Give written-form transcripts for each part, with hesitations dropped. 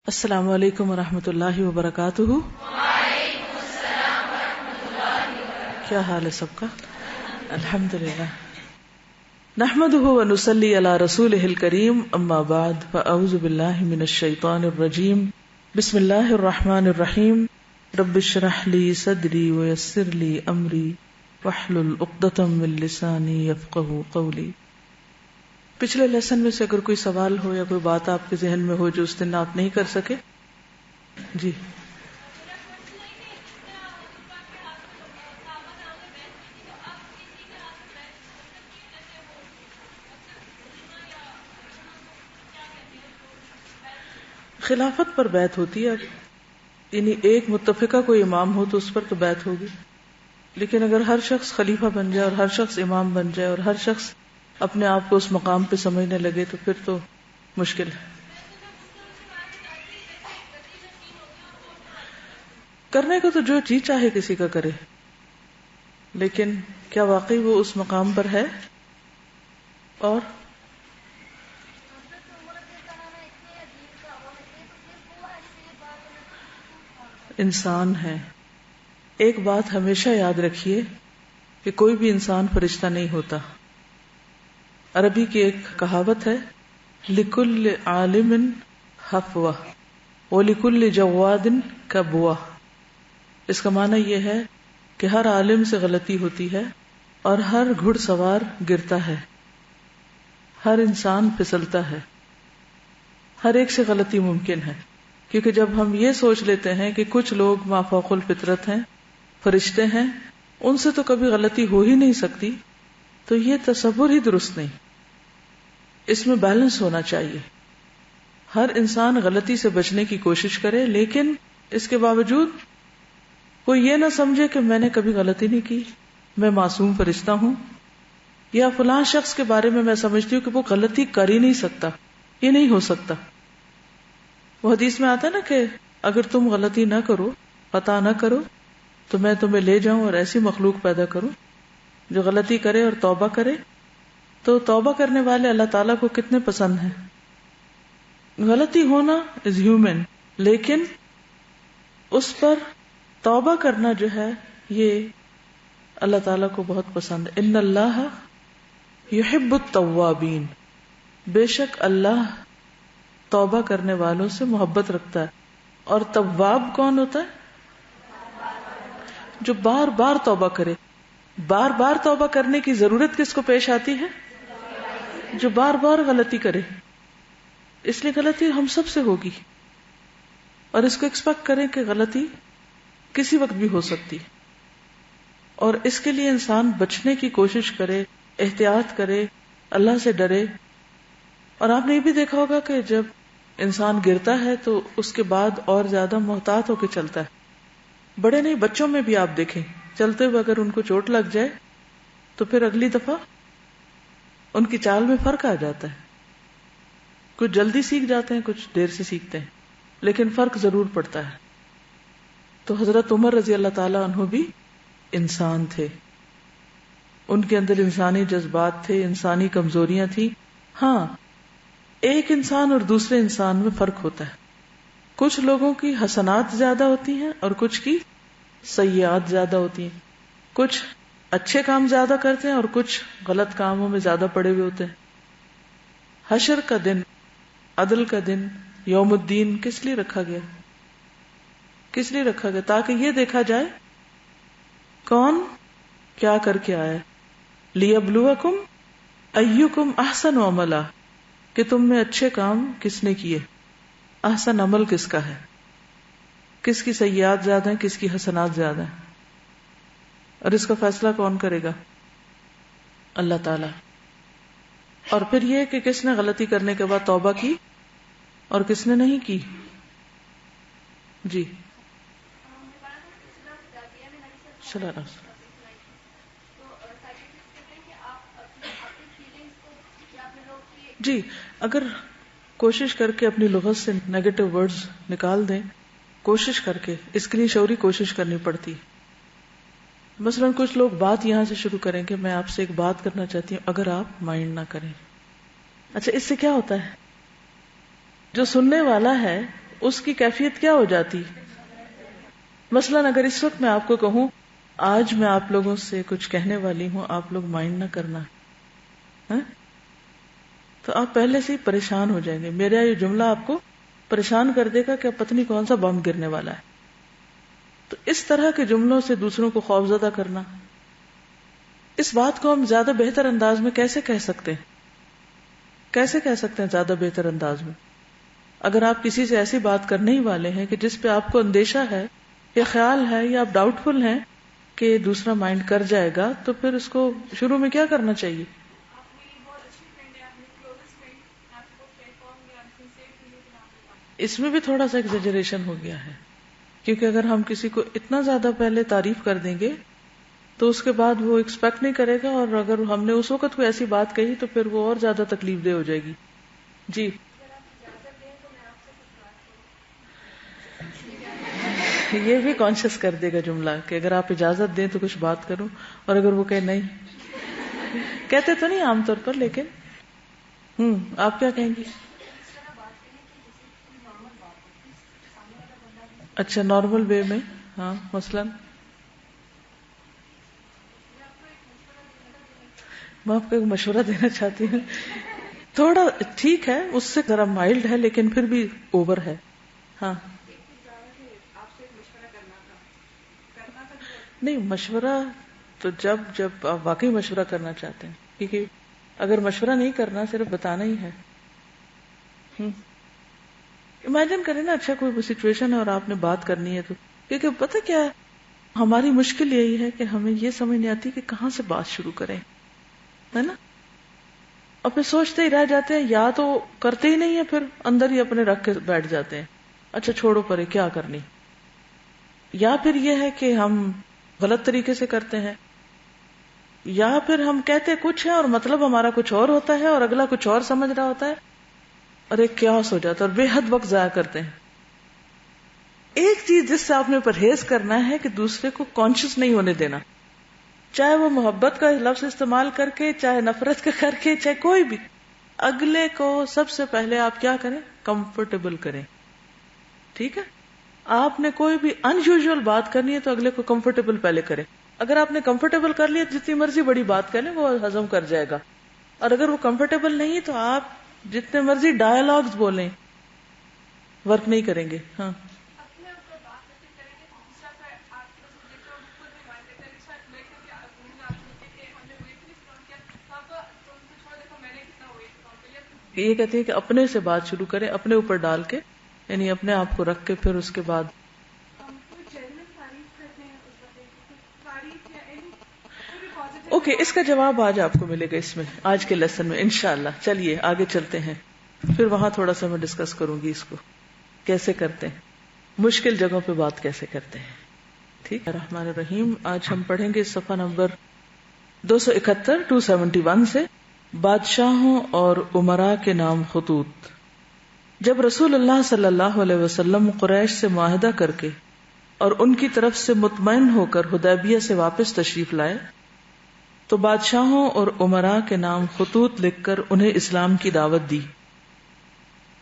السلام علیکم ورحمۃ اللہ وبرکاتہ. وعلیکم السلام ورحمۃ اللہ وبرکاتہ. کیا حال ہے سب کا؟ الحمدللہ. نحمده ونصلی علی رسولہ الکریم. اما بعد فاعوذ باللہ من الشیطان الرجیم. بسم اللہ الرحمن الرحیم. رب اشرح لی صدری ویسر لی امری واحلل عقدۃ من لسانی یفقہوا قولی. پچھلے لیسن میں سے اگر کوئی سوال ہو یا کوئی بات آپ کے ذہن میں ہو جو اس دن آپ نہیں کر سکے. جی خلافت پر بیعت ہوتی ہے. یعنی ایک متفقہ کوئی امام ہو تو اس پر تو بیعت ہوگی، لیکن اگر ہر شخص خلیفہ بن جائے اور ہر شخص امام بن جائے اور ہر شخص اپنے آپ کو اس مقام پہ سمجھنے لگے تو پھر تو مشکل ہے. کرنے کو تو جو جی چاہے کسی کا کرے، لیکن کیا واقعی وہ اس مقام پر ہے؟ اور انسان ہے. ایک بات ہمیشہ یاد رکھیے کہ کوئی بھی انسان فرشتہ نہیں ہوتا. عربی کی ایک کہاوت ہے، لِكُلِّ عَالِمٍ حَفْوَةٌ وَلِكُلِّ جَوَّادٍ كَبْوَةٌ. اس کا معنی یہ ہے کہ ہر عالم سے غلطی ہوتی ہے اور ہر گھڑ سوار گرتا ہے، ہر انسان پھسلتا ہے، ہر ایک سے غلطی ممکن ہے. کیونکہ جب ہم یہ سوچ لیتے ہیں کہ کچھ لوگ مافوق الفطرت ہیں، فرشتے ہیں، ان سے تو کبھی غلطی ہو ہی نہیں سکتی، تو یہ تصور ہی درست نہیں. اس میں بیلنس ہونا چاہیے. ہر انسان غلطی سے بچنے کی کوشش کرے، لیکن اس کے باوجود کوئی یہ نہ سمجھے کہ میں نے کبھی غلطی نہیں کی، میں معصوم فرشتہ ہوں، یا فلاں شخص کے بارے میں سمجھتی ہوں کہ وہ غلطی کر ہی نہیں سکتا. یہ نہیں ہو سکتا. وہ حدیث میں آتا ہے نا کہ اگر تم غلطی نہ کرو، خطا نہ کرو، تو میں تمہیں لے جاؤں اور ایسی مخلوق پیدا کروں جو غلطی کرے اور توبہ کرے. تو توبہ کرنے والے اللہ تعالیٰ کو کتنے پسند ہیں. غلطی ہونا از ہیومن، لیکن اس پر توبہ کرنا جو ہے یہ اللہ تعالیٰ کو بہت پسند ہے. ان اللہ یحب التوابین. بے شک اللہ توبہ کرنے والوں سے محبت رکھتا ہے. اور تواب کون ہوتا ہے؟ جو بار بار توبہ کرے. بار بار توبہ کرنے کی ضرورت کس کو پیش آتی ہے؟ جو بار بار غلطی کرے. اس لیے غلطی ہم سب سے ہوگی، اور اس کو ایکسپیکٹ کریں کہ غلطی کسی وقت بھی ہو سکتی، اور اس کے لیے انسان بچنے کی کوشش کرے، احتیاط کرے، اللہ سے ڈرے. اور آپ نے یہ بھی دیکھا ہوگا کہ جب انسان گرتا ہے تو اس کے بعد اور زیادہ محتاط ہو کے چلتا ہے. بڑے نہیں، بچوں میں بھی آپ دیکھیں، چلتے ہوئے اگر ان کو چوٹ لگ جائے تو پھر اگلی دفعہ ان کی چال میں فرق آ جاتا ہے. کچھ جلدی سیکھ جاتے ہیں، کچھ دیر سے سیکھتے ہیں، لیکن فرق ضرور پڑتا ہے. تو حضرت عمر رضی اللہ تعالیٰ عنہ بھی انسان تھے. ان کے اندر انسانی جذبات تھے، انسانی کمزوریاں تھیں. ہاں، ایک انسان اور دوسرے انسان میں فرق ہوتا ہے. کچھ لوگوں کی حسنات زیادہ ہوتی ہیں اور کچھ کی سیئات زیادہ ہوتی ہیں. کچھ اچھے کام زیادہ کرتے ہیں اور کچھ غلط کاموں میں زیادہ پڑے ہوئے ہوتے ہیں. حشر کا دن، عدل کا دن، یوم الدین کس لیے رکھا گیا؟ کس لیے رکھا گیا؟ تاکہ یہ دیکھا جائے کون کیا کر کے آیا. لیبلوکم ایکم احسن عملا، کہ تم میں اچھے کام کس نے کیے، احسن عمل کس کا ہے، کس کی سیئات زیادہ ہیں، کس کی حسنات زیادہ ہیں. اور اس کا فیصلہ کون کرے گا؟ اللہ تعالی. اور پھر یہ کہ کس نے غلطی کرنے کے بعد توبہ کی اور کس نے نہیں کی. جی صلی اللہ علیہ وسلم. جی اگر کوشش کر کے اپنی لغت سے نیگیٹو ورڈز نکال دیں، کوشش کر کے، اس کے لیے شعوری کوشش کرنی پڑتی. مثلا کچھ لوگ بات یہاں سے شروع کریں کہ میں آپ سے ایک بات کرنا چاہتی ہوں، اگر آپ مائنڈ نہ کریں. اچھا، اس سے کیا ہوتا ہے؟ جو سننے والا ہے اس کی کیفیت کیا ہو جاتی. مثلاً اگر اس وقت میں آپ کو کہوں آج میں آپ لوگوں سے کچھ کہنے والی ہوں، آپ لوگ مائنڈ نہ کرنا، تو آپ پہلے سے ہی پریشان ہو جائیں گے. میرا یہ جملہ آپ کو پریشان کر دے گا کہ اب پتہ نہیں کون سا بم گرنے والا ہے. تو اس طرح کے جملوں سے دوسروں کو خوفزدہ کرنا، اس بات کو ہم زیادہ بہتر انداز میں کیسے کہہ سکتے ہیں؟ کیسے کہہ سکتے ہیں زیادہ بہتر انداز میں؟ اگر آپ کسی سے ایسی بات کرنے ہی والے ہیں کہ جس پہ آپ کو اندیشہ ہے یا خیال ہے یا آپ ڈاؤٹ فل ہیں کہ دوسرا مائنڈ کر جائے گا، تو پھر اس کو شروع میں کیا کرنا چاہیے؟ اس میں بھی تھوڑا سا ایگزیجریشن ہو گیا ہے، کیونکہ اگر ہم کسی کو اتنا زیادہ پہلے تعریف کر دیں گے تو اس کے بعد وہ ایکسپیکٹ نہیں کرے گا، اور اگر ہم نے اس وقت کوئی ایسی بات کہی تو پھر وہ اور زیادہ تکلیف دہ ہو جائے گی. جی یہ بھی کانشیس کر دے گا جملہ کہ اگر آپ اجازت دیں تو کچھ بات کروں، اور اگر وہ کہے نہیں، کہتے تو نہیں عام طور پر، لیکن آپ کیا کہیں گی؟ اچھا نارمل وے میں، ہاں مثلاً میں آپ کو ایک مشورہ دینا چاہتی ہوں، تھوڑا ٹھیک ہے اس سے ذرا مائلڈ ہے لیکن پھر بھی اوور ہے. ہاں نہیں، مشورہ تو جب آپ واقعی مشورہ کرنا چاہتے ہیں، کیونکہ اگر مشورہ نہیں کرنا صرف بتانا ہی ہے. امیجن کریں نا، اچھا کوئی سچویشن ہے اور آپ نے بات کرنی ہے، تو کیونکہ پتہ کیا ہے ہماری مشکل یہی ہے کہ ہمیں یہ سمجھ نہیں آتی کہ کہاں سے بات شروع کریں، ہے نا؟ اور پھر سوچتے ہی رہ جاتے ہیں، یا تو کرتے ہی نہیں ہیں، پھر اندر ہی اپنے رکھ کے بیٹھ جاتے ہیں، اچھا چھوڑو پرے کیا کرنی. یا پھر یہ ہے کہ ہم غلط طریقے سے کرتے ہیں، یا پھر ہم کہتے کچھ ہے اور مطلب ہمارا کچھ اور ہوتا ہے اور اگلا کچھ اور سمجھ رہا ہوتا ہے، اور ایک کیاس ہو جاتا ہے اور بے حد وقت ضائع کرتے ہیں. ایک چیز جس سے آپ نے پرہیز کرنا ہے کہ دوسرے کو کانشیس نہیں ہونے دینا، چاہے وہ محبت کا لفظ استعمال کر کے، چاہے نفرت کا کر کے، چاہے کوئی بھی، اگلے کو سب سے پہلے آپ کیا کریں؟ کمفرٹیبل کریں. ٹھیک ہے، آپ نے کوئی بھی ان یوزول بات کرنی ہے تو اگلے کو کمفرٹیبل پہلے کریں. اگر آپ نے کمفرٹیبل کر لیا جتنی مرضی بڑی بات کر لیں وہ ہضم کر جائے گا، اور اگر وہ کمفرٹیبل نہیں تو آپ جتنے مرضی ڈائلاگز بولیں ورک نہیں کریں گے. ہاں یہ کہتے ہیں کہ اپنے سے بات شروع کریں، اپنے اوپر ڈال کے، یعنی اپنے آپ کو رکھ کے پھر اس کے بعد اوکے. اس کا جواب آج آپ کو ملے گا اس میں، آج کے لیسن میں انشاءاللہ. چلیے آگے چلتے ہیں، پھر وہاں تھوڑا سا میں ڈسکس کروں گی اس کو کیسے کرتے ہیں، مشکل جگہوں پہ بات کیسے کرتے ہیں. ٹھیک ہے. الرحمن الرحیم. آج ہم پڑھیں گے صفحہ نمبر 271 271 سے بادشاہوں اور امراء کے نام خطوط. جب رسول اللہ صلی اللہ علیہ وسلم قریش سے معاہدہ کر کے اور ان کی طرف سے مطمئن ہو کر حدیبیہ سے واپس تشریف لائے تو بادشاہوں اور امراء کے نام خطوط لکھ کر انہیں اسلام کی دعوت دی.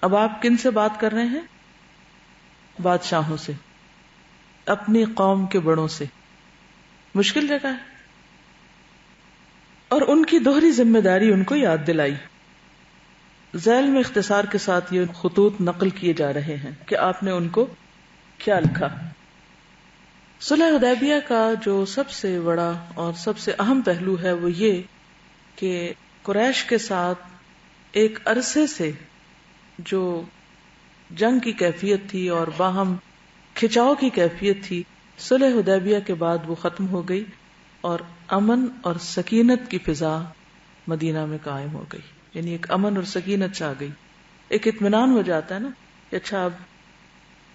اب آپ کن سے بات کر رہے ہیں؟ بادشاہوں سے، اپنی قوم کے بڑوں سے. مشکل جگہ ہے، اور ان کی دوہری ذمہ داری ان کو یاد دلائی. ذیل میں اختصار کے ساتھ یہ خطوط نقل کیے جا رہے ہیں کہ آپ نے ان کو کیا لکھا. صلح حدیبیہ کا جو سب سے بڑا اور سب سے اہم پہلو ہے وہ یہ کہ قریش کے ساتھ ایک عرصے سے جو جنگ کی کیفیت تھی اور باہم کھچاؤ کی کیفیت تھی، صلح حدیبیہ کے بعد وہ ختم ہو گئی اور امن اور سکینت کی فضا مدینہ میں قائم ہو گئی. یعنی ایک امن اور سکینت چھا گئی، ایک اطمینان ہو جاتا ہے نا کہ اچھا اب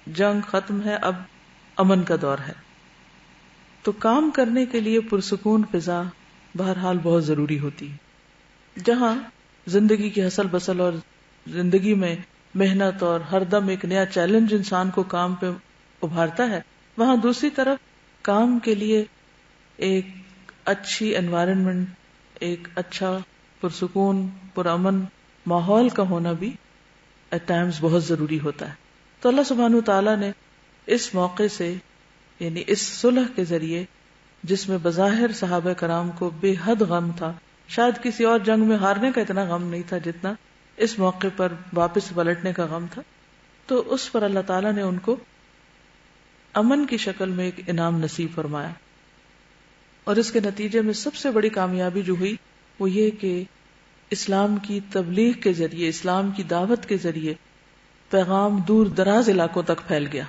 جنگ ختم ہے، اب امن کا دور ہے. تو کام کرنے کے لیے پرسکون فضا بہرحال بہت ضروری ہوتی ہے. جہاں زندگی کی ہسل بسل اور زندگی میں محنت اور ہر دم ایک نیا چیلنج انسان کو کام پہ ابھارتا ہے، وہاں دوسری طرف کام کے لیے ایک اچھی انوائرنمنٹ، ایک اچھا پرسکون پرامن ماحول کا ہونا بھی ایٹ ٹائمز بہت ضروری ہوتا ہے. تو اللہ سبحانہ تعالیٰ نے اس موقع سے یعنی اس صلح کے ذریعے جس میں بظاہر صحابہ کرام کو بے حد غم تھا، شاید کسی اور جنگ میں ہارنے کا اتنا غم نہیں تھا جتنا اس موقع پر واپس پلٹنے کا غم تھا، تو اس پر اللہ تعالیٰ نے ان کو امن کی شکل میں ایک انعام نصیب فرمایا. اور اس کے نتیجے میں سب سے بڑی کامیابی جو ہوئی وہ یہ کہ اسلام کی تبلیغ کے ذریعے، اسلام کی دعوت کے ذریعے پیغام دور دراز علاقوں تک پھیل گیا،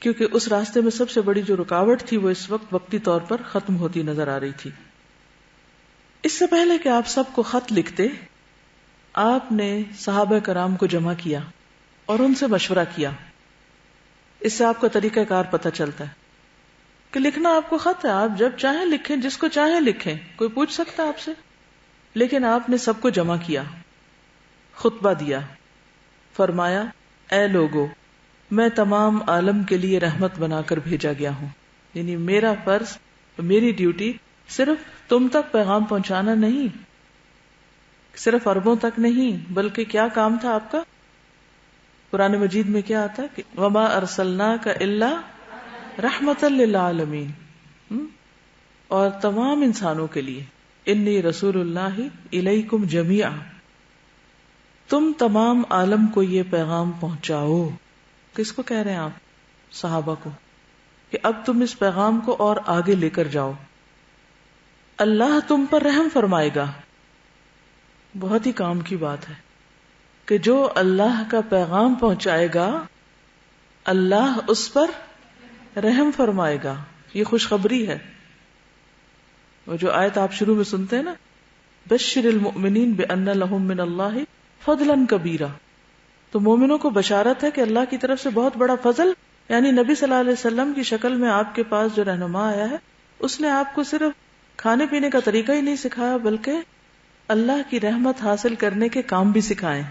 کیونکہ اس راستے میں سب سے بڑی جو رکاوٹ تھی وہ اس وقت وقتی طور پر ختم ہوتی نظر آ رہی تھی. اس سے پہلے کہ آپ سب کو خط لکھتے، آپ نے صحابہ کرام کو جمع کیا اور ان سے مشورہ کیا. اس سے آپ کا طریقہ کار پتہ چلتا ہے کہ لکھنا آپ کو خط ہے، آپ جب چاہیں لکھیں، جس کو چاہیں لکھیں، کوئی پوچھ سکتا ہے آپ سے. لیکن آپ نے سب کو جمع کیا، خطبہ دیا، فرمایا اے لوگو، میں تمام عالم کے لیے رحمت بنا کر بھیجا گیا ہوں. یعنی میرا فرض، میری ڈیوٹی صرف تم تک پیغام پہنچانا نہیں، صرف عربوں تک نہیں، بلکہ کیا کام تھا آپ کا؟ قرآن مجید میں کیا آتا ہے کہ وما ارسلناک الا رحمتا للعالمین، اور تمام انسانوں کے لیے انی رسول اللہ الیکم جمیعا، تم تمام عالم کو یہ پیغام پہنچاؤ. کس کو کہہ رہے ہیں آپ؟ صحابہ کو، کہ اب تم اس پیغام کو اور آگے لے کر جاؤ. اللہ تم پر رحم فرمائے گا. بہت ہی کام کی بات ہے کہ جو اللہ کا پیغام پہنچائے گا اللہ اس پر رحم فرمائے گا. یہ خوشخبری ہے. وہ جو آیت آپ شروع میں سنتے ہیں نا، بشر المؤمنین بان لہم من اللہ فضلا کبیرا، تو مومنوں کو بشارت ہے کہ اللہ کی طرف سے بہت بڑا فضل، یعنی نبی صلی اللہ علیہ وسلم کی شکل میں آپ کے پاس جو رہنما آیا ہے، اس نے آپ کو صرف کھانے پینے کا طریقہ ہی نہیں سکھایا بلکہ اللہ کی رحمت حاصل کرنے کے کام بھی سکھائے.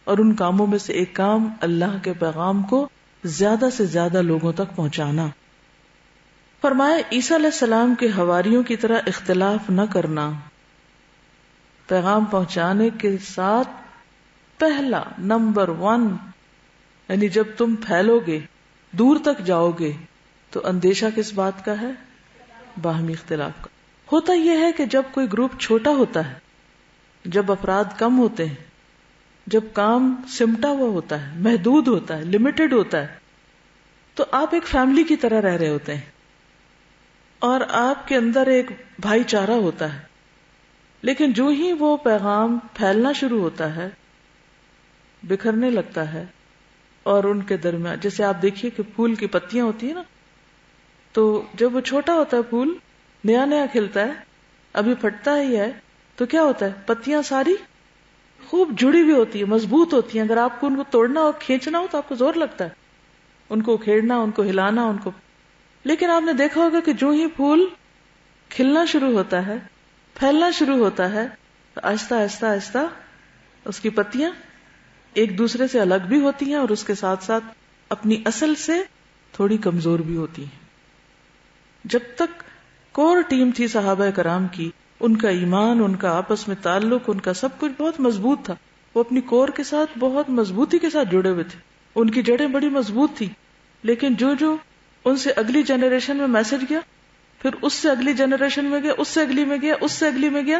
اور ان کاموں میں سے ایک کام اللہ کے پیغام کو زیادہ سے زیادہ لوگوں تک پہنچانا. فرمایا عیسیٰ علیہ السلام کے حواریوں کی طرح اختلاف نہ کرنا. پیغام پہنچانے کے ساتھ پہلا نمبر 1، یعنی جب تم پھیلو گے، دور تک جاؤ گے، تو اندیشہ کس بات کا ہے؟ باہمی اختلاف کا. ہوتا یہ ہے کہ جب کوئی گروپ چھوٹا ہوتا ہے، جب افراد کم ہوتے ہیں، جب کام سمٹا ہوا ہوتا ہے، محدود ہوتا ہے، لمیٹڈ ہوتا ہے، تو آپ ایک فیملی کی طرح رہ رہے ہوتے ہیں اور آپ کے اندر ایک بھائی چارہ ہوتا ہے. لیکن جو ہی وہ پیغام پھیلنا شروع ہوتا ہے، بکھرنے لگتا ہے، اور ان کے درمیان جیسے آپ دیکھیے کہ پھول کی پتیاں ہوتی ہیں نا، تو جب وہ چھوٹا ہوتا ہے، پھول نیا نیا کھلتا ہے، ابھی پھٹتا ہی ہے، تو کیا ہوتا ہے؟ پتیاں ساری خوب جڑی ہوئی ہوتی ہیں، مضبوط ہوتی ہیں. اگر آپ کو ان کو توڑنا اور کھینچنا ہو تو آپ کو زور لگتا ہے، ان کو کھیڑنا، ان کو ہلانا، ان کو. لیکن آپ نے دیکھا ہوگا کہ جو ہی پھول کھلنا شروع ہوتا ہے، پھیلنا شروع ہوتا ہے، تو آہستہ آہستہ آہستہ اس کی پتیاں ایک دوسرے سے الگ بھی ہوتی ہیں اور اس کے ساتھ ساتھ اپنی اصل سے تھوڑی کمزور بھی ہوتی ہیں. جب تک کور ٹیم تھی صحابہ کرام کی، ان کا ایمان، ان کا آپس میں تعلق، ان کا سب کچھ بہت مضبوط تھا. وہ اپنی کور کے ساتھ بہت مضبوطی کے ساتھ جڑے ہوئے تھے، ان کی جڑیں بڑی مضبوط تھی. لیکن جو ان سے اگلی جنریشن میں میسج گیا، پھر اس سے اگلی جنریشن میں گیا، اس سے اگلی میں گیا، اس سے اگلی میں گیا،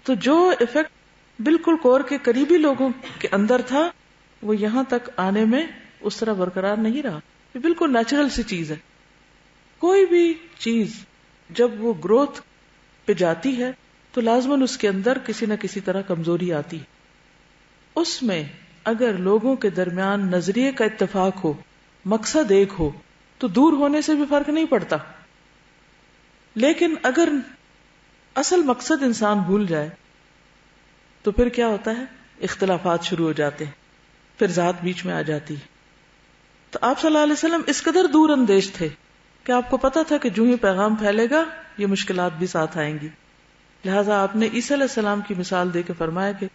تو جو ایفیکٹ بالکل کور کے قریبی لوگوں کے اندر تھا وہ یہاں تک آنے میں اس طرح برقرار نہیں رہا. یہ بالکل نیچرل سی چیز ہے. کوئی بھی چیز جب وہ گروتھ پہ جاتی ہے تو لازماً اس کے اندر کسی نہ کسی طرح کمزوری آتی. اس میں اگر لوگوں کے درمیان نظریے کا اتفاق ہو، مقصد ایک ہو، تو دور ہونے سے بھی فرق نہیں پڑتا. لیکن اگر اصل مقصد انسان بھول جائے تو پھر کیا ہوتا ہے؟ اختلافات شروع ہو جاتے ہیں، پھر ذات بیچ میں آ جاتی. تو آپ صلی اللہ علیہ وسلم اس قدر دور اندیش تھے کہ آپ کو پتا تھا کہ جو ہی پیغام پھیلے گا یہ مشکلات بھی ساتھ آئیں گی. لہٰذا آپ نے عیسیٰ علیہ السلام کی مثال دے کے فرمایا کہ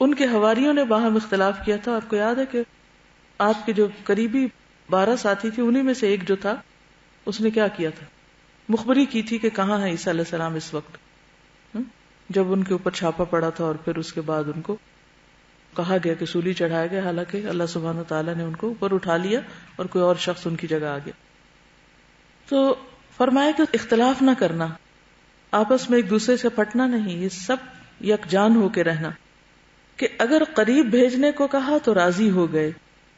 ان کے حواریوں نے باہم اختلاف کیا تھا. آپ کو یاد ہے کہ آپ کے جو قریبی 12 ساتھی تھے انہی میں سے ایک جو تھا اس نے کیا کیا تھا؟ مخبری کی تھی کہ کہاں ہے عیسیٰ علیہ السلام اس وقت، جب ان کے اوپر چھاپا پڑا تھا اور پھر اس کے بعد ان کو کہا گیا کہ سولی چڑھایا گیا، حالانکہ اللہ سبحانہ تعالیٰ نے ان کو اوپر اٹھا لیا اور کوئی اور شخص ان کی جگہ آ گیا. تو فرمایا کہ اختلاف نہ کرنا، آپس میں ایک دوسرے سے پٹنا نہیں، یہ سب یکجان ہو کے رہنا، کہ اگر قریب بھیجنے کو کہا تو راضی ہو گئے،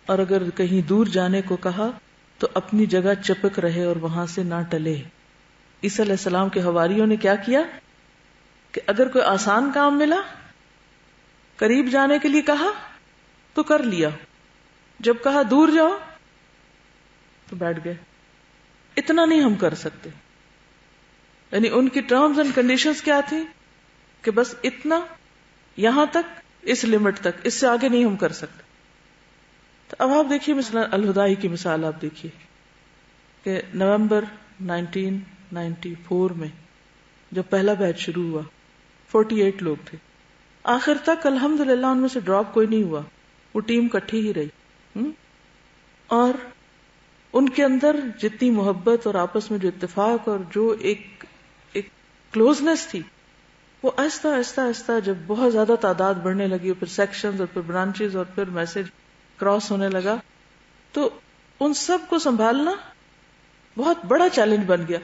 اور اگر کہیں دور جانے کو کہا تو اپنی جگہ چپک رہے اور وہاں سے نہ ٹلے. عیسیٰ علیہ السلام کے حواریوں نے کیا کیا کہ اگر کوئی آسان کام ملا، قریب جانے کے لیے کہا تو کر لیا، جب کہا دور جاؤ تو بیٹھ گئے. اتنا نہیں ہم کر سکتے، یعنی ان کی ٹرمز اینڈ کنڈیشنز کیا تھی کہ بس اتنا، یہاں تک، اس لمٹ تک، اس سے آگے نہیں ہم کر سکتے. تو اب آپ دیکھیے مثلا الہدائی کی مثال آپ دیکھیے کہ نومبر 1994 میں جب پہلا بیچ شروع ہوا 48 لوگ تھے، آخر تک الحمدللہ ان میں سے ڈراپ کوئی نہیں ہوا، وہ ٹیم کٹھی ہی رہی. اور ان کے اندر جتنی محبت اور آپس میں جو اتفاق اور جو ایک کلوزنس تھی، وہ آہستہ آہستہ آہستہ جب بہت زیادہ تعداد بڑھنے لگی، پھر سیکشنز اور پھر برانچز اور پھر میسج کراس ہونے لگا، تو ان سب کو سنبھالنا بہت بڑا چیلنج بن گیا.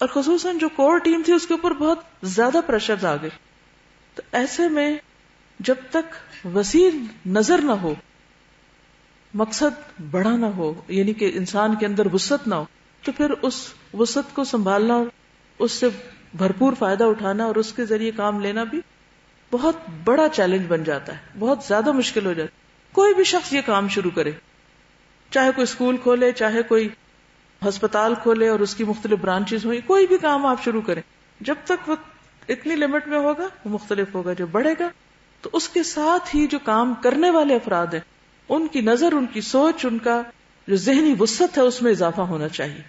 اور خصوصاً جو کور ٹیم تھی اس کے اوپر بہت زیادہ پریشرز آ گئے. تو ایسے میں جب تک وسیع نظر نہ ہو، مقصد بڑا نہ ہو، یعنی کہ انسان کے اندر وسعت نہ ہو، تو پھر اس وسعت کو سنبھالنا، اس سے بھرپور فائدہ اٹھانا اور اس کے ذریعے کام لینا بھی بہت بڑا چیلنج بن جاتا ہے، بہت زیادہ مشکل ہو جاتا ہے. کوئی بھی شخص یہ کام شروع کرے، چاہے کوئی اسکول کھولے، چاہے کوئی ہسپتال کھولے اور اس کی مختلف برانچز ہوئی، کوئی بھی کام آپ شروع کریں، جب تک وہ اتنی لمٹ میں ہوگا وہ مختلف ہوگا. جب بڑھے گا تو اس کے ساتھ ہی جو کام کرنے والے افراد ہیں، ان کی نظر، ان کی سوچ، ان کا جو ذہنی وسعت ہے اس میں اضافہ ہونا چاہیے.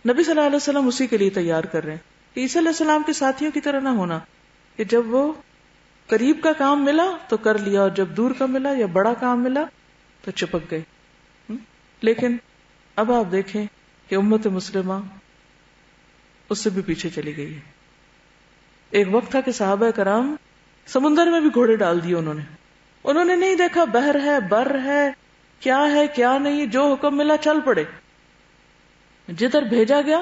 نبی صلی اللہ علیہ وسلم اسی کے لیے تیار کر رہے ہیں کہ عیسیٰ علیہ السلام کے ساتھیوں کی طرح نہ ہونا کہ جب وہ قریب کا کام ملا تو کر لیا، اور جب دور کا ملا یا بڑا کام ملا تو چپک گئے. لیکن اب آپ دیکھیں کہ امت مسلمہ اس سے بھی پیچھے چلی گئی ہے. ایک وقت تھا کہ صحابہ کرام سمندر میں بھی گھوڑے ڈال دیے، انہوں نے نہیں دیکھا بحر ہے، بر ہے، کیا نہیں، جو حکم ملا چل پڑے. جدھر بھیجا گیا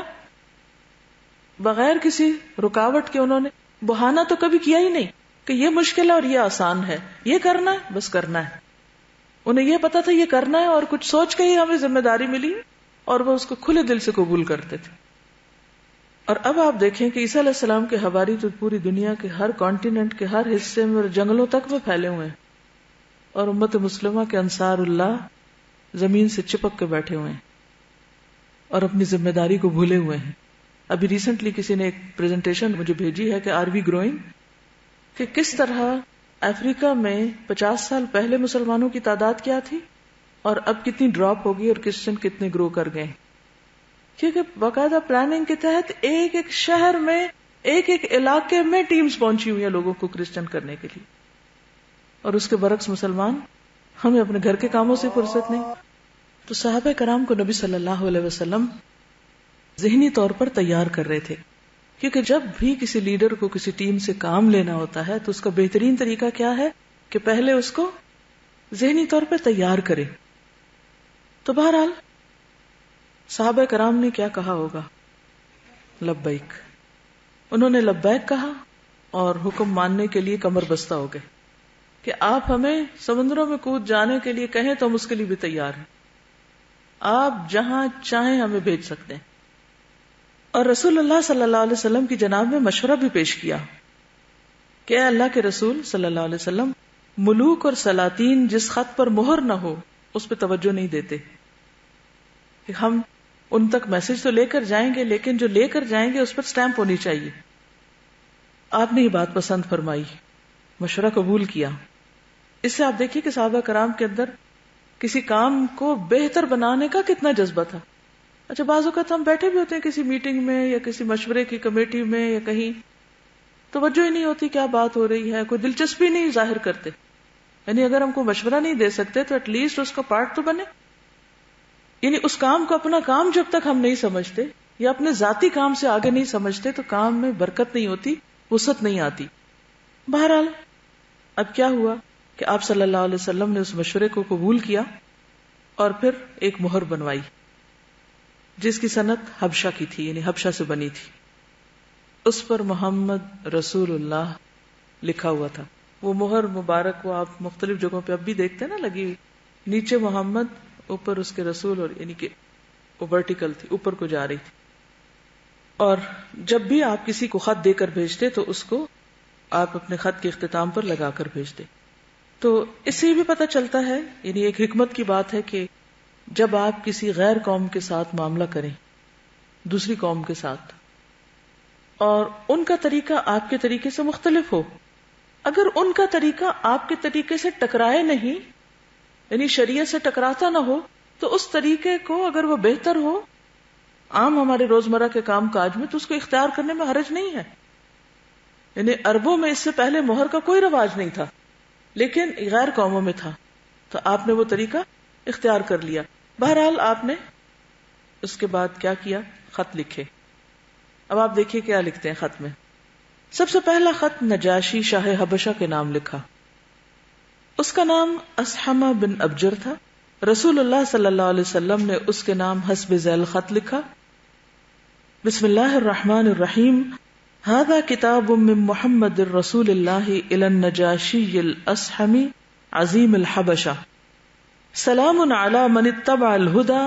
بغیر کسی رکاوٹ کے انہوں نے بہانہ تو کبھی کیا ہی نہیں کہ یہ مشکل ہے اور یہ آسان ہے، یہ کرنا ہے، بس کرنا ہے. انہیں یہ پتا تھا یہ کرنا ہے، اور کچھ سوچ کے ہی ہمیں ذمہ داری ملی اور وہ اس کو کھلے دل سے قبول کرتے تھے. اور اب آپ دیکھیں کہ عیسیٰ علیہ السلام کے حواری تو پوری دنیا کے ہر کانٹیننٹ کے ہر حصے میں اور جنگلوں تک میں پھیلے ہوئے ہیں، اور امت مسلمہ کے انصار اللہ زمین سے چپک کے بیٹھے ہوئے ہیں اور اپنی ذمہ داری کو بھولے ہوئے ہیں. ابھی ریسنٹلی کسی نے ایک پریزنٹیشن مجھے بھیجی ہے کہ آر وی گروئنگ، کہ کس طرح افریقہ میں 50 سال پہلے مسلمانوں کی تعداد کیا تھی اور اب کتنی ڈراپ ہوگی اور کرسچن کتنے گرو کر گئے. کیونکہ باقاعدہ پلاننگ کے تحت ایک ایک شہر میں، ایک ایک علاقے میں ٹیمز پہنچی ہوئی ہیں لوگوں کو کرسچن کرنے کے لیے، اور اس کے برعکس مسلمان، ہمیں اپنے گھر کے کاموں سے فرصت نہیں. تو صحابہ کرام کو نبی صلی اللہ علیہ وسلم ذہنی طور پر تیار کر رہے تھے، کیونکہ جب بھی کسی لیڈر کو کسی ٹیم سے کام لینا ہوتا ہے تو اس کا بہترین طریقہ کیا ہے کہ پہلے اس کو ذہنی طور پہ تیار کرے. تو بہرحال صحابہ کرام نے کیا کہا ہوگا؟ لبیک. انہوں نے لبیک کہا اور حکم ماننے کے لیے کمر بستہ ہو گئے کہ آپ ہمیں سمندروں میں کود جانے کے لیے کہیں تو ہم اس کے لیے بھی تیار ہیں، آپ جہاں چاہیں ہمیں بھیج سکتے ہیں. اور رسول اللہ صلی اللہ علیہ وسلم کی جناب میں مشورہ بھی پیش کیا کہ اے اللہ کے رسول صلی اللہ علیہ وسلم، ملوک اور سلاطین جس خط پر مہر نہ ہو اس پہ توجہ نہیں دیتے. کہ ہم ان تک میسج تو لے کر جائیں گے، لیکن جو لے کر جائیں گے اس پر سٹیمپ ہونی چاہیے. آپ نے یہ بات پسند فرمائی، مشورہ قبول کیا. اس سے آپ دیکھیے کہ صحابہ کرام کے اندر کسی کام کو بہتر بنانے کا کتنا جذبہ تھا. اچھا، بعض اوقات ہم بیٹھے بھی ہوتے ہیں کسی میٹنگ میں یا کسی مشورے کی کمیٹی میں یا کہیں، توجہ ہی نہیں ہوتی کیا بات ہو رہی ہے، کوئی دلچسپی نہیں ظاہر کرتے. یعنی اگر ہم کو مشورہ نہیں دے سکتے تو ایٹ لیسٹ اس کا پارٹ تو بنے. یعنی اس کام کو اپنا کام جب تک ہم نہیں سمجھتے یا اپنے ذاتی کام سے آگے نہیں سمجھتے تو کام میں برکت نہیں ہوتی، وسعت نہیں آتی. بہرحال اب کیا ہوا کہ آپ صلی اللہ علیہ وسلم نے اس مشورے کو قبول کیا اور پھر ایک مہر بنوائی جس کی صنعت حبشہ کی تھی، یعنی حبشہ سے بنی تھی. اس پر محمد رسول اللہ لکھا ہوا تھا. وہ مہر مبارک وہ آپ مختلف جگہوں پہ اب بھی دیکھتے ہیں نا لگی ہوئی، نیچے محمد، اوپر اس کے رسول، اور یعنی کہ وہ ورٹیکل تھی، اوپر کو جا رہی تھی. اور جب بھی آپ کسی کو خط دے کر بھیجتے تو اس کو آپ اپنے خط کے اختتام پر لگا کر بھیجتے. تو اس سے بھی پتہ چلتا ہے، یعنی ایک حکمت کی بات ہے کہ جب آپ کسی غیر قوم کے ساتھ معاملہ کریں، دوسری قوم کے ساتھ، اور ان کا طریقہ آپ کے طریقے سے مختلف ہو، اگر ان کا طریقہ آپ کے طریقے سے ٹکرائے نہیں، یعنی شریعت سے ٹکراتا نہ ہو، تو اس طریقے کو اگر وہ بہتر ہو عام ہمارے روزمرہ کے کام کاج میں، تو اس کو اختیار کرنے میں حرج نہیں ہے. یعنی عربوں میں اس سے پہلے مہر کا کوئی رواج نہیں تھا، لیکن غیر قوموں میں تھا، تو آپ نے وہ طریقہ اختیار کر لیا. بہرحال آپ نے اس کے بعد کیا کیا؟ خط لکھے. اب آپ دیکھیے کیا لکھتے ہیں خط میں. سب سے پہلا خط نجاشی شاہ حبشہ کے نام لکھا. اس کا نام اسحمہ بن ابجر تھا. رسول اللہ صلی اللہ علیہ وسلم نے اس کے نام حسب ذیل خط لکھا. بسم اللہ الرحمن الرحیم. هذا کتاب من محمد رسول اللہ الی النجاشی الاسحمی عظیم الحبشہ. سلام علی من اتبع الهدى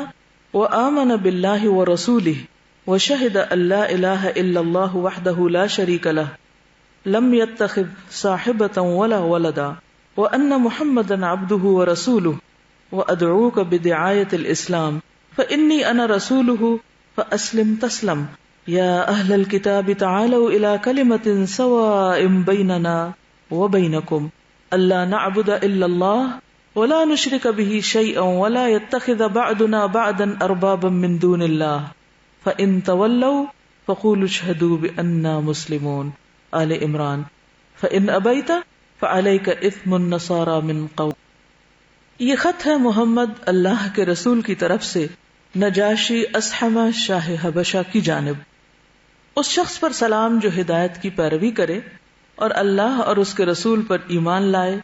وآمن باللہ ورسولہ وشہد ان لا الہ الا اللہ وحدہ لا شریک لہ لم يتخذ صاحبة ولا ولدا وان محمدا عبدہ ورسولہ وادعوک بدعایۃ الاسلام فانی انا رسولہ فاسلم تسلم یا اہل الکتاب تعالوا الی کلمۃ سواء بیننا وبینکم الا نعبد الا اللہ ولا نشرک به شیئا ولا يتخذ بعضنا بعضا اربابا من دون اللہ فَإِن تَوَلَّوْا فَقُولُوا اشْهَدُوا بِأَنَّا مُسْلِمُونَ. آل عمران. فَإِن أَبَيْتَ فَعَلَيْكَ إِثْمُ النَّصَارَى مِن قَوْمٍ. یہ خط ہے محمد اللہ کے رسول کی طرف سے نجاشی اسحمہ شاہ حبشہ کی جانب. اس شخص پر سلام جو ہدایت کی پیروی کرے اور اللہ اور اس کے رسول پر ایمان لائے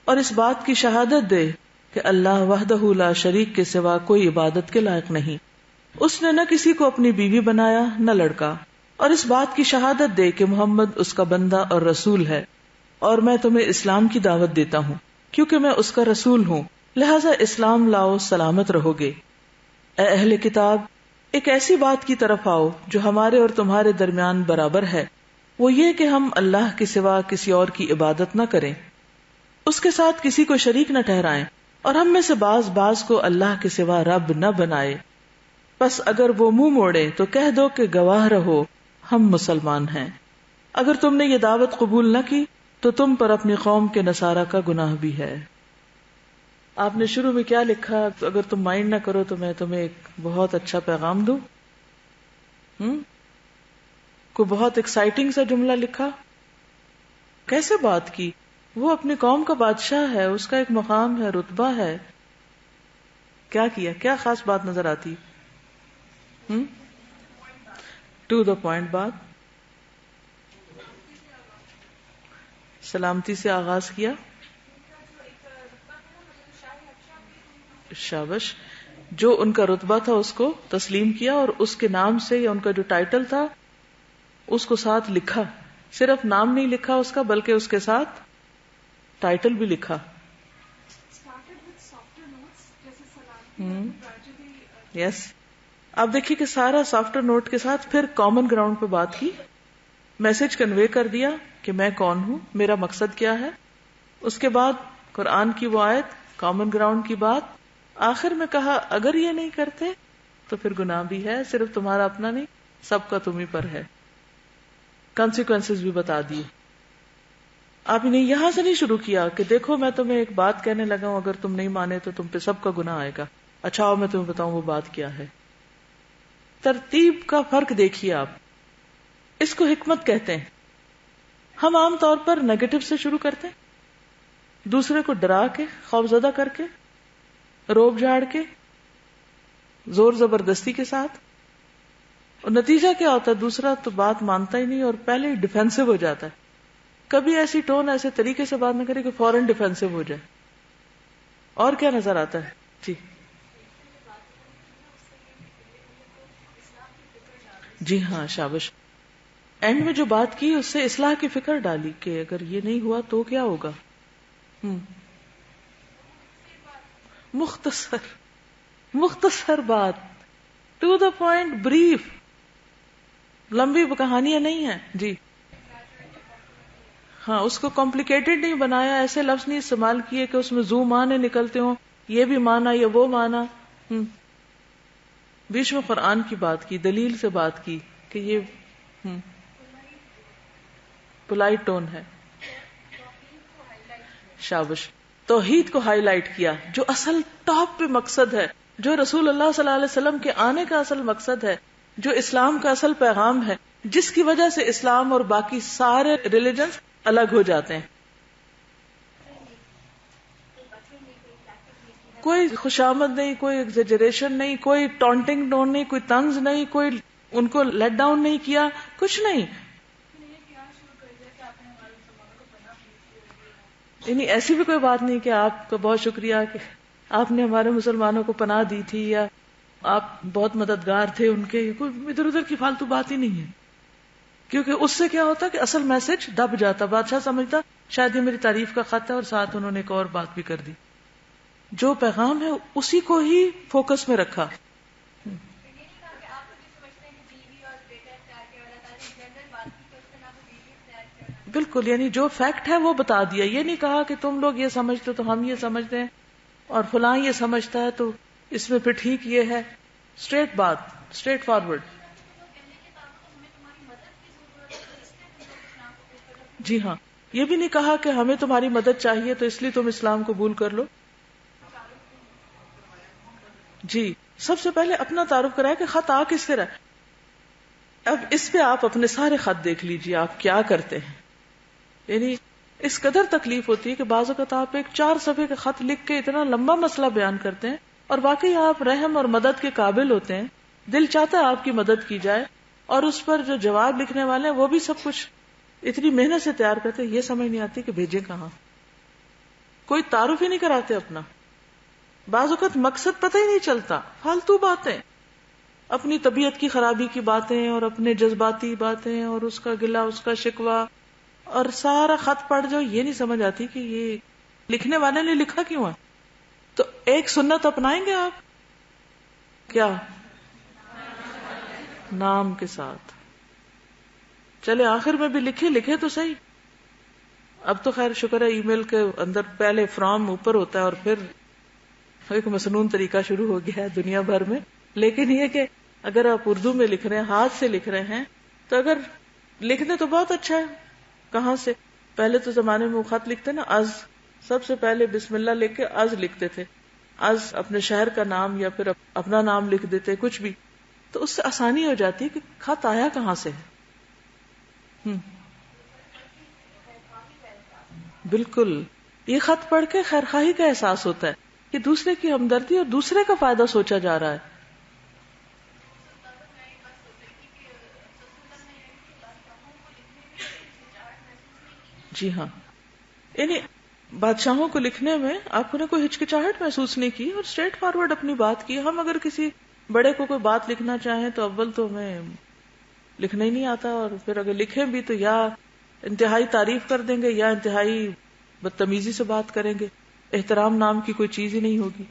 اور اس بات کی شہادت دے کہ اللہ وحدہ لا شریک کے سوا کوئی عبادت کے لائق نہیں، اس نے نہ کسی کو اپنی بیوی بنایا نہ لڑکا، اور اس بات کی شہادت دے کہ محمد اس کا بندہ اور رسول ہے، اور میں تمہیں اسلام کی دعوت دیتا ہوں کیونکہ میں اس کا رسول ہوں، لہذا اسلام لاؤ سلامت رہو گے. اے اہل کتاب، ایک ایسی بات کی طرف آؤ جو ہمارے اور تمہارے درمیان برابر ہے، وہ یہ کہ ہم اللہ کے سوا کسی اور کی عبادت نہ کریں، اس کے ساتھ کسی کو شریک نہ ٹھہرائیں، اور ہم میں سے بعض کو اللہ کے سوا رب نہ بنائے. بس اگر وہ منہ موڑے تو کہہ دو کہ گواہ رہو ہم مسلمان ہیں. اگر تم نے یہ دعوت قبول نہ کی تو تم پر اپنی قوم کے نصارہ کا گناہ بھی ہے. آپ نے شروع میں کیا لکھا؟ اگر تم مائنڈ نہ کرو تو میں تمہیں ایک بہت اچھا پیغام دوں. کوئی بہت ایکسائٹنگ سا جملہ لکھا. کیسے بات کی؟ وہ اپنی قوم کا بادشاہ ہے، اس کا ایک مقام ہے، رتبہ ہے. کیا کیا؟ کیا خاص بات نظر آتی؟ ٹو دا پوائنٹ بات. سلامتی سے آغاز کیا. شابش. جو ان کا رتبہ تھا اس کو تسلیم کیا، اور اس کے نام سے یا ان کا جو ٹائٹل تھا اس کو ساتھ لکھا. صرف نام نہیں لکھا اس کا بلکہ اس کے ساتھ ٹائٹل بھی لکھا. یس. آپ دیکھیے کہ سارا سافٹر نوٹ کے ساتھ پھر کامن گراؤنڈ پہ بات کی، میسج کنوے کر دیا کہ میں کون ہوں، میرا مقصد کیا ہے. اس کے بعد قرآن کی وہ آیت، کامن گراؤنڈ کی بات. آخر میں کہا اگر یہ نہیں کرتے تو پھر گناہ بھی ہے، صرف تمہارا اپنا نہیں، سب کا تم ہی پر ہے. کانسیکوینسز بھی بتا دیے. آپ نے یہاں سے نہیں شروع کیا کہ دیکھو میں تمہیں ایک بات کہنے لگا ہوں، اگر تم نہیں مانے تو تم پہ سب کا گناہ آئے گا. اچھا آؤ میں تمہیں بتاؤں وہ بات کیا ہے. ترتیب کا فرق دیکھیے آپ. اس کو حکمت کہتے ہیں. ہم عام طور پر نیگیٹو سے شروع کرتے ہیں، دوسرے کو ڈرا کے، خوفزدہ کر کے، روب جھاڑ کے، زور زبردستی کے ساتھ، اور نتیجہ کیا ہوتا ہے؟ دوسرا تو بات مانتا ہی نہیں اور پہلے ہی ڈیفینسو ہو جاتا ہے. کبھی ایسی ٹون ایسے طریقے سے بات نہ کرے کہ فوراً ڈیفینسو ہو جائے. اور کیا نظر آتا ہے؟ جی جی ہاں، شابش. اینڈ میں جو بات کی اس سے اصلاح کی فکر ڈالی کہ اگر یہ نہیں ہوا تو کیا ہوگا. مختصر بات، ٹو دا پوائنٹ، بریف، لمبی کہانیاں نہیں ہیں. جی ہاں، اس کو کمپلیکیٹڈ نہیں بنایا، ایسے لفظ نہیں استعمال کیے کہ اس میں زو معنی نکلتے ہوں، یہ بھی مانا یا وہ مانا. بیچ میں قرآن کی بات کی، دلیل سے بات کی کہ یہ پولائٹ ٹون ہے. شابش. توحید کو ہائی لائٹ کیا جو اصل ٹاپ پہ مقصد ہے، جو رسول اللہ صلی اللہ علیہ وسلم کے آنے کا اصل مقصد ہے، جو اسلام کا اصل پیغام ہے، جس کی وجہ سے اسلام اور باقی سارے ریلیجنز الگ ہو جاتے ہیں. کوئی خوشامد نہیں، کوئی ایگزیجریشن نہیں، کوئی ٹونٹنگ ٹون نہیں، کوئی طنز نہیں، کوئی ان کو لیٹ ڈاؤن نہیں کیا، کچھ نہیں. یعنی ایسی بھی کوئی بات نہیں کہ آپ کا بہت شکریہ کہ آپ نے ہمارے مسلمانوں کو پناہ دی تھی یا آپ بہت مددگار تھے ان کے، کوئی ادھر ادھر کی فالتو بات ہی نہیں ہے. کیونکہ اس سے کیا ہوتا کہ اصل میسج دب جاتا، بادشاہ سمجھتا شاید یہ میری تعریف کا خط ہے، اور ساتھ انہوں نے ایک اور بات بھی کر دی. جو پیغام ہے اسی کو ہی فوکس میں رکھا. بالکل، یعنی جو فیکٹ ہے وہ بتا دیا. یہ نہیں کہا کہ تم لوگ یہ سمجھتے تو ہم یہ سمجھتے ہیں اور فلاں یہ سمجھتا ہے تو اس میں پھر ٹھیک یہ ہے. اسٹریٹ بات، اسٹریٹ فارورڈ. جی ہاں، یہ بھی نہیں کہا کہ ہمیں تمہاری مدد چاہیے تو اس لیے تم اسلام قبول کر لو. جی، سب سے پہلے اپنا تعارف کرایا کہ خط آ کس سے رہا. اب اس پہ آپ اپنے سارے خط دیکھ لیجئے آپ کیا کرتے ہیں. یعنی اس قدر تکلیف ہوتی ہے کہ بعض اوقات آپ ایک 4 صفحے کا خط لکھ کے اتنا لمبا مسئلہ بیان کرتے ہیں اور واقعی آپ رحم اور مدد کے قابل ہوتے ہیں، دل چاہتا ہے آپ کی مدد کی جائے، اور اس پر جو جواب لکھنے والے ہیں وہ بھی سب کچھ اتنی محنت سے تیار کرتے ہیں، یہ سمجھ نہیں آتی کہ بھیجیں کہاں. کوئی تعارف ہی نہیں کراتے اپنا. بعض اوقات مقصد پتہ ہی نہیں چلتا، فالتو باتیں، اپنی طبیعت کی خرابی کی باتیں اور اپنے جذباتی باتیں اور اس کا گلہ اس کا شکوہ، اور سارا خط پڑھ جاؤ یہ نہیں سمجھ آتی کہ یہ لکھنے والے نے لکھا کیوں ہے. تو ایک سنت اپنائیں گے آپ، کیا؟ نام کے ساتھ. چلے آخر میں بھی لکھے تو صحیح. اب تو خیر شکر ہے ای میل کے اندر پہلے فرام اوپر ہوتا ہے اور پھر ایک مسنون طریقہ شروع ہو گیا ہے دنیا بھر میں. لیکن یہ کہ اگر آپ اردو میں لکھ رہے ہیں، ہاتھ سے لکھ رہے ہیں، تو اگر لکھنے تو بہت اچھا ہے. کہاں سے؟ پہلے تو زمانے میں وہ خط لکھتے نا از، سب سے پہلے بسم اللہ لکھ کے از لکھتے تھے. از اپنے شہر کا نام یا پھر اپنا نام لکھ دیتے، کچھ بھی. تو اس سے آسانی ہو جاتی ہے کہ خط آیا کہاں سے ہے. بالکل، یہ خط پڑھ کے خیرخواہی کا احساس ہوتا ہے کہ دوسرے کی ہمدردی اور دوسرے کا فائدہ سوچا جا رہا ہے. جی ہاں، یعنی بادشاہوں کو لکھنے میں آپ نے کوئی ہچکچاہٹ محسوس نہیں کی اور اسٹریٹ فارورڈ اپنی بات کی. ہم اگر کسی بڑے کو کوئی بات لکھنا چاہیں تو اول تو ہمیں لکھنا ہی نہیں آتا، اور پھر اگر لکھیں بھی تو یا انتہائی تعریف کر دیں گے یا انتہائی بدتمیزی سے بات کریں گے. احترام نام کی کوئی چیز ہی نہیں ہوگی.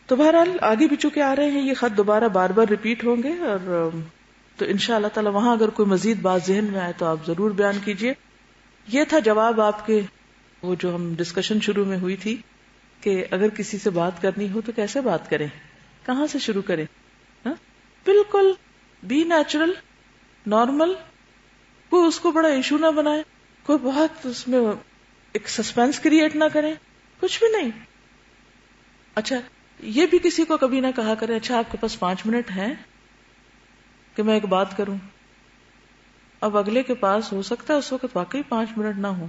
تو بہرحال آگے بھی چکے آ رہے ہیں، یہ خط دوبارہ بار بار ریپیٹ ہوں گے، اور تو انشاء اللہ تعالی وہاں اگر کوئی مزید بات ذہن میں آئے تو آپ ضرور بیان کیجیے. یہ تھا جواب آپ کے وہ جو ہم ڈسکشن شروع میں ہوئی تھی کہ اگر کسی سے بات کرنی ہو تو کیسے بات کریں، کہاں سے شروع کریں. بالکل بی نیچرل، نارمل، کوئی اس کو بڑا ایشو نہ بنائے، کوئی بہت اس میں ایک سسپینس کریٹ نہ کریں، کچھ بھی نہیں. اچھا یہ بھی کسی کو کبھی نہ کہا کریں اچھا آپ کے پاس 5 منٹ ہیں کہ میں ایک بات کروں. اب اگلے کے پاس ہو سکتا ہے اس وقت واقعی 5 منٹ نہ ہو،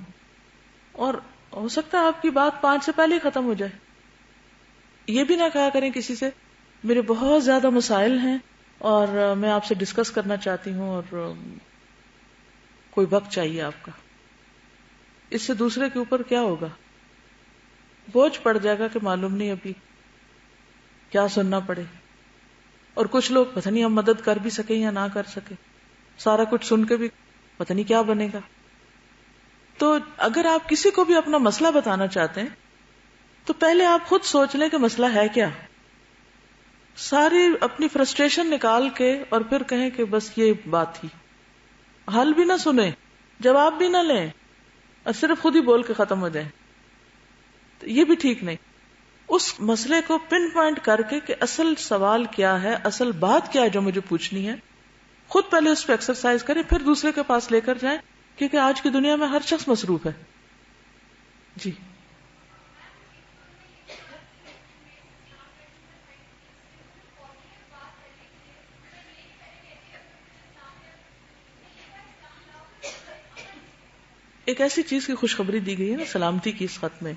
اور ہو سکتا ہے آپ کی بات 5 سے پہلے ہی ختم ہو جائے. یہ بھی نہ کہا کریں کسی سے میرے بہت زیادہ مسائل ہیں اور میں آپ سے ڈسکس کرنا چاہتی ہوں اور کوئی وقت چاہیے آپ کا. اس سے دوسرے کے اوپر کیا ہوگا؟ بوجھ پڑ جائے گا کہ معلوم نہیں ابھی کیا سننا پڑے. اور کچھ لوگ پتہ نہیں ہم مدد کر بھی سکیں یا نہ کر سکیں، سارا کچھ سن کے بھی پتہ نہیں کیا بنے گا. تو اگر آپ کسی کو بھی اپنا مسئلہ بتانا چاہتے ہیں تو پہلے آپ خود سوچ لیں کہ مسئلہ ہے کیا، ساری اپنی فرسٹریشن نکال کے اور پھر کہیں کہ بس یہ بات ہی. حل بھی نہ سنیں، جواب بھی نہ لیں اور صرف خود ہی بول کے ختم ہو جائیں، تو یہ بھی ٹھیک نہیں. اس مسئلے کو پن پوائنٹ کر کے کہ اصل سوال کیا ہے، اصل بات کیا ہے جو مجھے پوچھنی ہے، خود پہلے اس پہ ایکسرسائز کریں، پھر دوسرے کے پاس لے کر جائیں، کیونکہ آج کی دنیا میں ہر شخص مصروف ہے. جی ایک ایسی چیز کی خوشخبری دی گئی ہے نا سلامتی کی اس خط میں،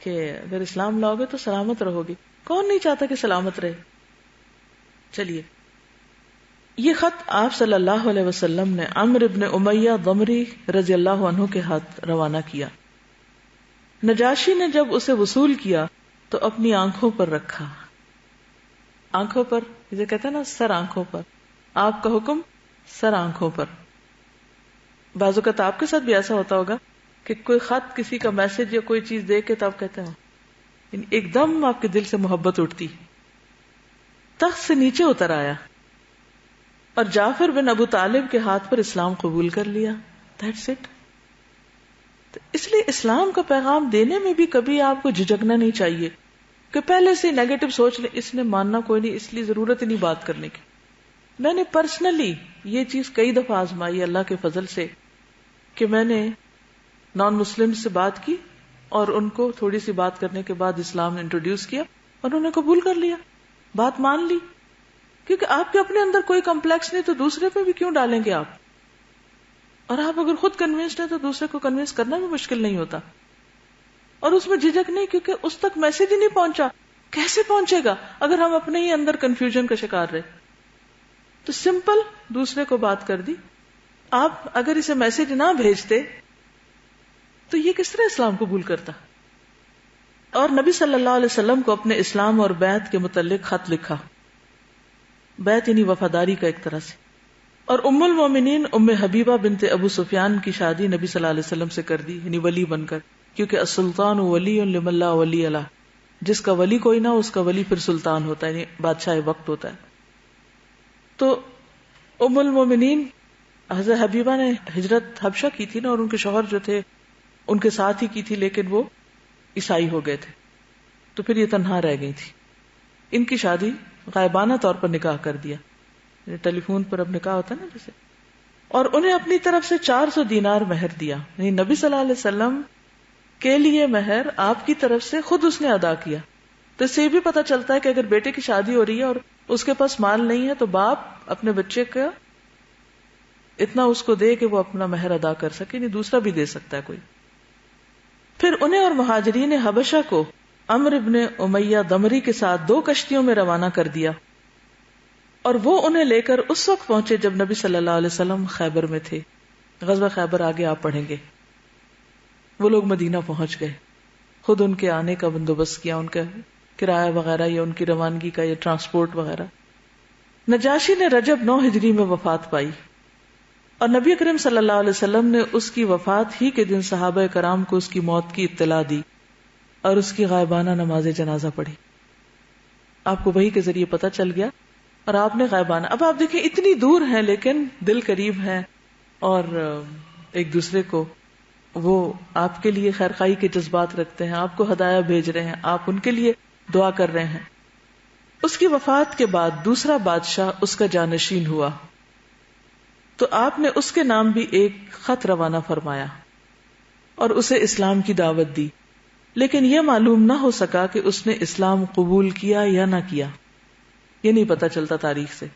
کہ اگر اسلام لاؤ گے تو سلامت رہو گے. کون نہیں چاہتا کہ سلامت رہے؟ چلیے، یہ خط آپ صلی اللہ علیہ وسلم نے عمرو بن امیہ ضمری رضی اللہ عنہ کے ہاتھ روانہ کیا. نجاشی نے جب اسے وصول کیا تو اپنی آنکھوں پر رکھا. آنکھوں پر، جسے کہتے ہیں نا سر آنکھوں پر، آپ کا حکم سر آنکھوں پر. بعض اوقات آپ کے ساتھ بھی ایسا ہوتا ہوگا کہ کوئی خط، کسی کا میسج یا کوئی چیز دیکھ کے تو آپ کہتے ہیں ایک دم آپ کے دل سے محبت اٹھتی. تخت سے نیچے اتر آیا اور جعفر بن ابو طالب کے ہاتھ پر اسلام قبول کر لیا. That's it. تو اس لیے اسلام کا پیغام دینے میں بھی کبھی آپ کو جھجکنا نہیں چاہیے کہ پہلے سے نیگیٹو سوچ لیں اس نے ماننا کوئی نہیں، اس لیے ضرورت ہی نہیں بات کرنے کی. میں نے پرسنلی یہ چیز کئی دفعہ آزمائی اللہ کے فضل سے کہ میں نے نان مسلم سے بات کی اور ان کو تھوڑی سی بات کرنے کے بعد اسلام انٹروڈیوس کیا اور انہوں نے قبول کر لیا، بات مان لی. کیونکہ آپ کے اپنے اندر کوئی کمپلیکس نہیں تو دوسرے پہ بھی کیوں ڈالیں گے آپ؟ اور آپ اگر خود کنوینسڈ ہیں تو دوسرے کو کنوینس کرنا بھی مشکل نہیں ہوتا. اور اس میں جھجک نہیں، کیونکہ اس تک میسج ہی نہیں پہنچا. کیسے پہنچے گا اگر ہم اپنے ہی اندر کنفیوژن کا شکار رہے؟ تو سمپل دوسرے کو بات کر دی. آپ اگر اسے میسج نہ بھیجتے تو یہ کس طرح اسلام قبول کرتا؟ اور نبی صلی اللہ علیہ وسلم کو اپنے اسلام اور بیعت کے متعلق خط لکھا. بیعت یعنی وفاداری کا ایک طرح سے. اور ام المومنین ام حبیبہ بنت ابو سفیان کی شادی نبی صلی اللہ علیہ وسلم سے کر دی، یعنی ولی بن کر، کیونکہ السلطان ولی لمن لا ولی لہ، جس کا ولی کوئی نہ اس کا ولی پھر سلطان ہوتا ہے، یعنی بادشاہ وقت ہوتا ہے. تو ام المومنین حضرت حبیبہ نے ہجرت حبشہ کی تھی نا، اور ان کے شوہر جو تھے ان کے ساتھ ہی کی تھی، لیکن وہ عیسائی ہو گئے تھے تو پھر یہ تنہا رہ گئی تھی. ان کی شادی غائبانہ طور پر نکاح کر دیا، ٹیلی فون پر اب نکاح ہوتا ہے نا جیسے. اور انہیں اپنی طرف سے 400 دینار مہر دیا، یعنی نبی صلی اللہ علیہ وسلم کے لیے مہر آپ کی طرف سے خود اس نے ادا کیا. تو اس سے یہ بھی پتہ چلتا ہے کہ اگر بیٹے کی شادی ہو رہی ہے اور اس کے پاس مال نہیں ہے تو باپ اپنے بچے کا اتنا اس کو دے کہ وہ اپنا مہر ادا کر سکے، نہیں دوسرا بھی دے سکتا ہے کوئی. پھر انہیں اور مہاجرین حبشہ کو عمرو بن امیہ ضمری کے ساتھ 2 کشتیوں میں روانہ کر دیا، اور وہ انہیں لے کر اس وقت پہنچے جب نبی صلی اللہ علیہ وسلم خیبر میں تھے. غزوہ خیبر آگے آپ پڑھیں گے. وہ لوگ مدینہ پہنچ گئے، خود ان کے آنے کا بندوبست کیا، ان کا کرایہ وغیرہ یا ان کی روانگی کا یا ٹرانسپورٹ وغیرہ. نجاشی نے رجب 9 ہجری میں وفات پائی، اور نبی کریم صلی اللہ علیہ وسلم نے اس کی وفات ہی کے دن صحابہ کرام کو اس کی موت کی اطلاع دی اور اس کی غائبانہ نماز جنازہ پڑھی. آپ کو وحی کے ذریعے پتہ چل گیا اور آپ نے غائبانہ. اب آپ دیکھیں اتنی دور ہیں لیکن دل قریب ہیں اور ایک دوسرے کو وہ آپ کے لیے خیرخواہی کے جذبات رکھتے ہیں، آپ کو ہدایہ بھیج رہے ہیں، آپ ان کے لیے دعا کر رہے ہیں. اس کی وفات کے بعد دوسرا بادشاہ اس کا جانشین ہوا تو آپ نے اس کے نام بھی ایک خط روانہ فرمایا اور اسے اسلام کی دعوت دی، لیکن یہ معلوم نہ ہو سکا کہ اس نے اسلام قبول کیا یا نہ کیا. یہ نہیں پتا چلتا تاریخ سے.